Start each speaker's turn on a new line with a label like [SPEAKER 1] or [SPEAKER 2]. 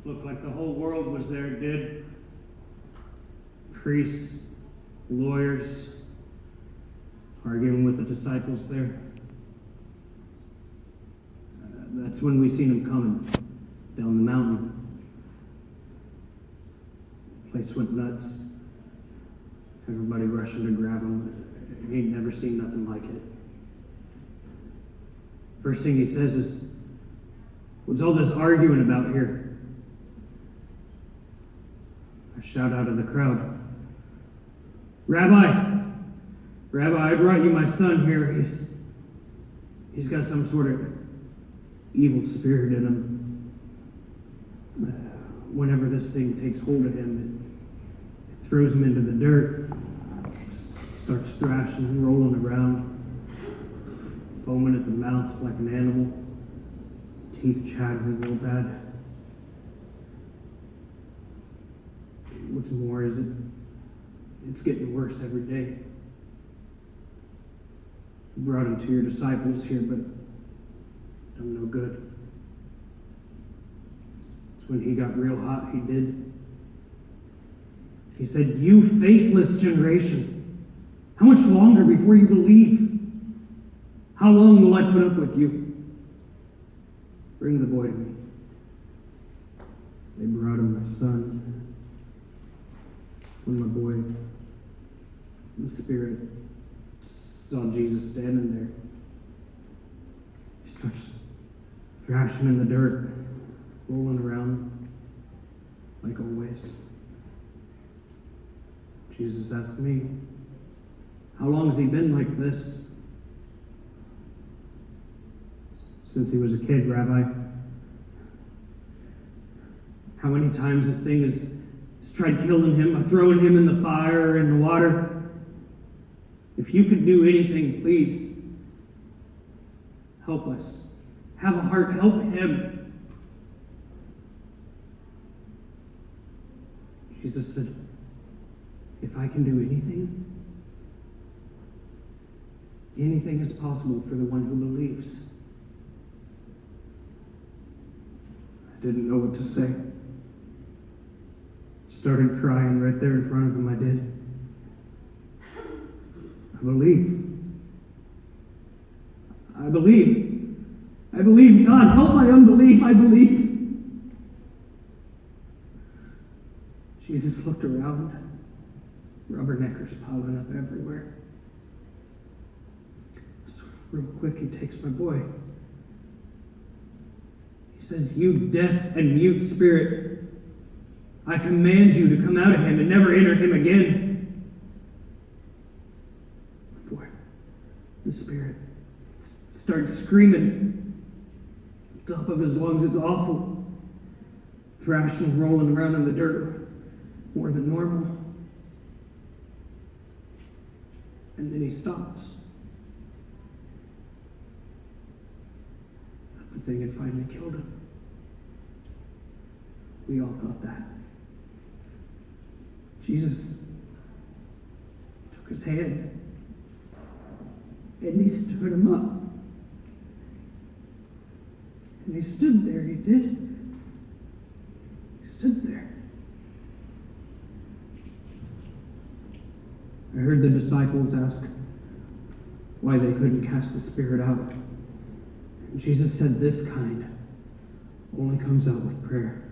[SPEAKER 1] Looked like the whole world was there, it did. Priests, lawyers, arguing with the disciples there. That's when we seen him coming down the mountain. The place went nuts. Everybody rushing to grab him. He ain't never seen nothing like it. First thing he says is, "What's all this arguing about here?" I shout out of the crowd, Rabbi, I brought you my son here. He's got some sort of evil spirit in him. Whenever this thing takes hold of him, it throws him into the dirt, starts thrashing and rolling around, foaming at the mouth like an animal, teeth chattering real bad. What's more is it's getting worse every day. You brought him to your disciples here, but done no good. It's when he got real hot, he did. He said, "You faithless generation, how much longer before you believe? How long will I put up with you? Bring the boy to me." They brought him my son. When my boy, the Spirit, saw Jesus standing there, he starts thrashing in the dirt, rolling around like always. Jesus asked me, "How long has he been like this?" "Since he was a kid, Rabbi." "How many times this thing has tried killing him, throwing him in the fire or in the water? If you could do anything, please help us. Have a heart, help him." Jesus said, "If I can do anything, anything is possible for the one who believes." I didn't know what to say. Started crying right there in front of him, I did. I believe. I believe. I believe. God, help my unbelief. I believe. Jesus looked around. Rubberneckers piling up everywhere. So real quick, he takes my boy. He says, "You deaf and mute spirit, I command you to come out of him and never enter him again." Boy, the spirit starts screaming at the top of his lungs. It's awful. Thrashing, rolling around in the dirt more than normal. And then he stops. The thing had finally killed him. We all thought that. Jesus took his hand and he stood him up. And he stood there, he did. He stood there. I heard the disciples ask why they couldn't cast the spirit out. And Jesus said, "This kind only comes out with prayer."